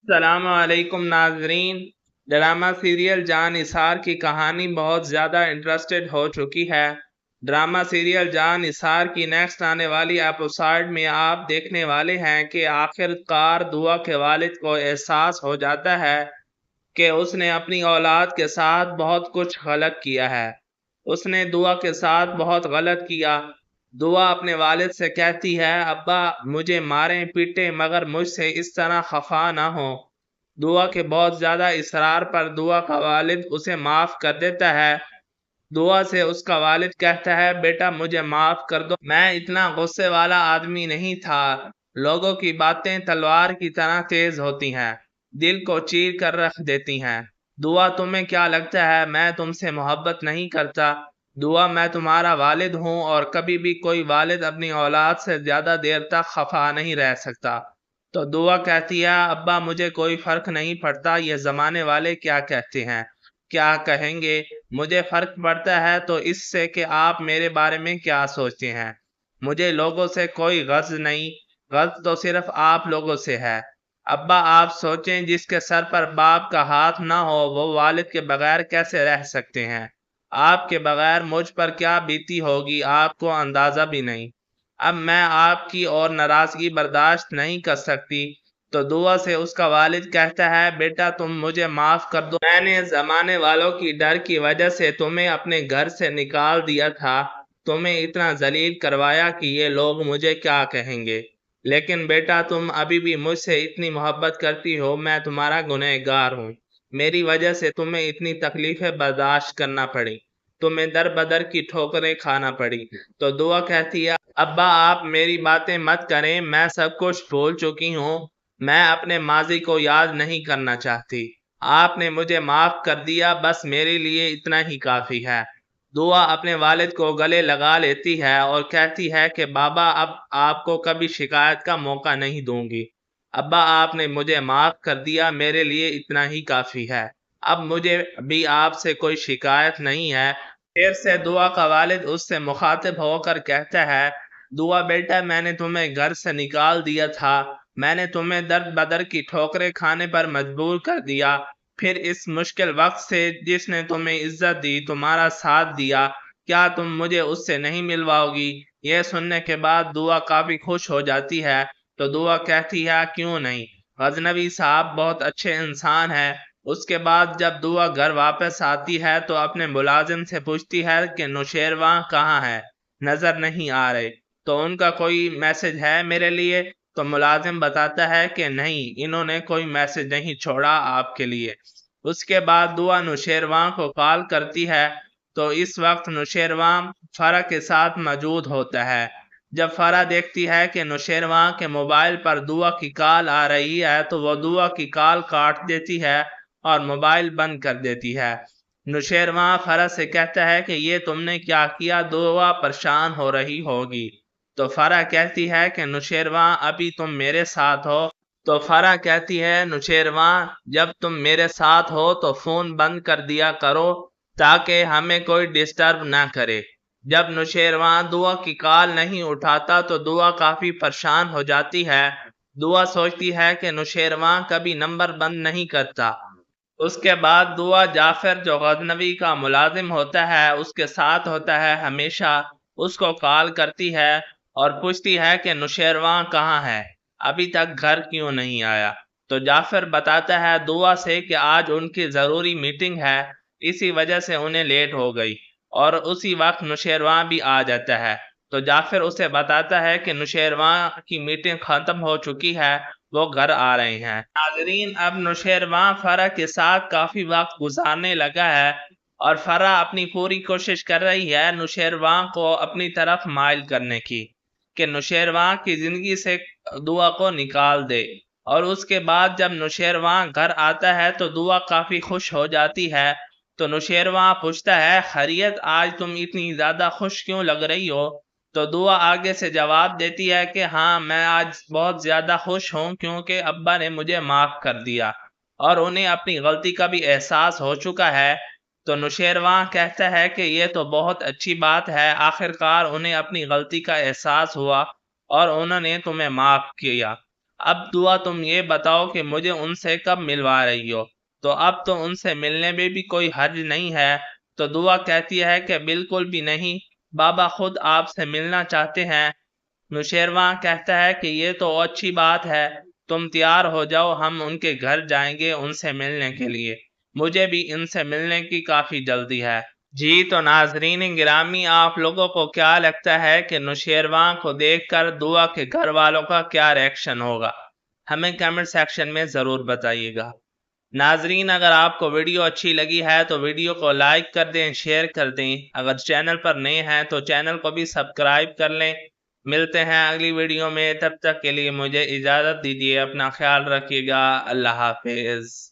السلام علیکم ناظرین۔ ڈرامہ سیریل جان نثار کی کہانی بہت زیادہ انٹرسٹڈ ہو چکی ہے۔ ڈرامہ سیریل جان نثار کی نیکسٹ آنے والی ایپیسوڈ میں آپ دیکھنے والے ہیں کہ آخر کار دعا کے والد کو احساس ہو جاتا ہے کہ اس نے اپنی اولاد کے ساتھ بہت کچھ غلط کیا ہے۔ اس نے دعا کے ساتھ بہت غلط کیا۔ دعا اپنے والد سے کہتی ہے، ابا مجھے ماریں پیٹیں مگر مجھ سے اس طرح خفا نہ ہو۔ دعا کے بہت زیادہ اصرار پر دعا کا والد اسے معاف کر دیتا ہے۔ دعا سے اس کا والد کہتا ہے، بیٹا مجھے معاف کر دو، میں اتنا غصے والا آدمی نہیں تھا۔ لوگوں کی باتیں تلوار کی طرح تیز ہوتی ہیں، دل کو چیر کر رکھ دیتی ہیں۔ دعا تمہیں کیا لگتا ہے میں تم سے محبت نہیں کرتا؟ دعا میں تمہارا والد ہوں اور کبھی بھی کوئی والد اپنی اولاد سے زیادہ دیر تک خفا نہیں رہ سکتا۔ تو دعا کہتی ہے، ابا مجھے کوئی فرق نہیں پڑتا یہ زمانے والے کیا کہتے ہیں، کیا کہیں گے، مجھے فرق پڑتا ہے تو اس سے کہ آپ میرے بارے میں کیا سوچتے ہیں۔ مجھے لوگوں سے کوئی غرض نہیں، غرض تو صرف آپ لوگوں سے ہے۔ ابا آپ سوچیں، جس کے سر پر باپ کا ہاتھ نہ ہو وہ والد کے بغیر کیسے رہ سکتے ہیں؟ آپ کے بغیر مجھ پر کیا بیتی ہوگی آپ کو اندازہ بھی نہیں۔ اب میں آپ کی اور ناراضگی برداشت نہیں کر سکتی۔ تو دعا سے اس کا والد کہتا ہے، بیٹا تم مجھے معاف کر دو، میں نے زمانے والوں کی ڈر کی وجہ سے تمہیں اپنے گھر سے نکال دیا تھا، تمہیں اتنا ذلیل کروایا کہ یہ لوگ مجھے کیا کہیں گے۔ لیکن بیٹا تم ابھی بھی مجھ سے اتنی محبت کرتی ہو، میں تمہارا گنہگار ہوں، میری وجہ سے تمہیں اتنی تکلیفیں برداشت کرنا پڑی، تمہیں در بدر کی ٹھوکریں کھانا پڑی۔ تو دعا کہتی ہے، ابا آپ میری باتیں مت کریں، میں سب کچھ بھول چکی ہوں، میں اپنے ماضی کو یاد نہیں کرنا چاہتی، آپ نے مجھے معاف کر دیا، بس میرے لیے اتنا ہی کافی ہے۔ دعا اپنے والد کو گلے لگا لیتی ہے اور کہتی ہے کہ بابا اب آپ کو کبھی شکایت کا موقع نہیں دوں گی، ابا آپ نے مجھے معاف کر دیا، میرے لیے اتنا ہی کافی ہے، اب مجھے بھی آپ سے کوئی شکایت نہیں ہے۔ پھر سے دعا کا والد اس سے مخاطب ہو کر کہتا ہے، دعا بیٹا میں نے تمہیں گھر سے نکال دیا تھا، میں نے تمہیں در بدر کی ٹھوکریں کھانے پر مجبور کر دیا، پھر اس مشکل وقت سے جس نے تمہیں عزت دی، تمہارا ساتھ دیا، کیا تم مجھے اس سے نہیں ملواؤ گی؟ یہ سننے کے بعد دعا کافی خوش ہو جاتی ہے۔ تو دعا کہتی ہے، کیوں نہیں، غزنوی صاحب بہت اچھے انسان ہیں۔ اس کے بعد جب دعا گھر واپس آتی ہے تو اپنے ملازم سے پوچھتی ہے کہ نوشیروان کہاں ہے، نظر نہیں آ رہے، تو ان کا کوئی میسج ہے میرے لیے؟ تو ملازم بتاتا ہے کہ نہیں، انہوں نے کوئی میسج نہیں چھوڑا آپ کے لیے۔ اس کے بعد دعا نوشیروان کو کال کرتی ہے تو اس وقت نوشیروان فرح کے ساتھ موجود ہوتا ہے۔ جب فرح دیکھتی ہے کہ نوشیروان کے موبائل پر دعا کی کال آ رہی ہے تو وہ دعا کی کال کاٹ دیتی ہے اور موبائل بند کر دیتی ہے۔ نوشیروان فرح سے کہتا ہے کہ یہ تم نے کیا کیا، دعا پریشان ہو رہی ہوگی۔ تو فرح کہتی ہے کہ نوشیروان ابھی تم میرے ساتھ ہو۔ تو فرح کہتی ہے، نوشیروان جب تم میرے ساتھ ہو تو فون بند کر دیا کرو تاکہ ہمیں کوئی ڈسٹرب نہ کرے۔ جب نوشیروان دعا کی کال نہیں اٹھاتا تو دعا کافی پریشان ہو جاتی ہے۔ دعا سوچتی ہے کہ نوشیروان کبھی نمبر بند نہیں کرتا۔ اس کے بعد دعا جعفر جو غزنوی کا ملازم ہوتا ہے اس کے ساتھ ہوتا ہے ہمیشہ، اس کو کال کرتی ہے اور پوچھتی ہے کہ نوشیروان کہاں ہے، ابھی تک گھر کیوں نہیں آیا؟ تو جعفر بتاتا ہے دعا سے کہ آج ان کی ضروری میٹنگ ہے، اسی وجہ سے انہیں لیٹ ہو گئی، اور اسی وقت نوشیروان بھی آ جاتا ہے۔ تو جعفر اسے بتاتا ہے کہ نوشیروان کی میٹنگ ختم ہو چکی ہے، وہ گھر آ رہے ہیں۔ ناظرین اب نوشیروان فرح کے ساتھ کافی وقت گزارنے لگا ہے اور فرح اپنی پوری کوشش کر رہی ہے نوشیروان کو اپنی طرف مائل کرنے کی، کہ نوشیروان کی زندگی سے دعا کو نکال دے۔ اور اس کے بعد جب نوشیروان گھر آتا ہے تو دعا کافی خوش ہو جاتی ہے۔ تو نوشیروان پوچھتا ہے، خیریت آج تم اتنی زیادہ خوش کیوں لگ رہی ہو؟ تو دعا آگے سے جواب دیتی ہے کہ ہاں میں آج بہت زیادہ خوش ہوں کیونکہ ابا نے مجھے معاف کر دیا اور انہیں اپنی غلطی کا بھی احساس ہو چکا ہے۔ تو نوشیروان کہتا ہے کہ یہ تو بہت اچھی بات ہے، آخر کار انہیں اپنی غلطی کا احساس ہوا اور انہوں نے تمہیں معاف کیا۔ اب دعا تم یہ بتاؤ کہ مجھے ان سے کب ملوا رہی ہو؟ تو اب تو ان سے ملنے میں بھی کوئی حرج نہیں ہے۔ تو دعا کہتی ہے کہ بالکل بھی نہیں، بابا خود آپ سے ملنا چاہتے ہیں۔ نوشیروان کہتا ہے کہ یہ تو اچھی بات ہے، تم تیار ہو جاؤ، ہم ان کے گھر جائیں گے ان سے ملنے کے لیے، مجھے بھی ان سے ملنے کی کافی جلدی ہے۔ جی تو ناظرین گرامی، آپ لوگوں کو کیا لگتا ہے کہ نوشیروان کو دیکھ کر دعا کے گھر والوں کا کیا ریئیکشن ہوگا؟ ہمیں کمنٹ سیکشن میں ضرور بتائیے گا۔ ناظرین اگر آپ کو ویڈیو اچھی لگی ہے تو ویڈیو کو لائک کر دیں، شیئر کر دیں، اگر چینل پر نئے ہیں تو چینل کو بھی سبسکرائب کر لیں۔ ملتے ہیں اگلی ویڈیو میں، تب تک کے لیے مجھے اجازت دیجیے، اپنا خیال رکھیے گا، اللہ حافظ۔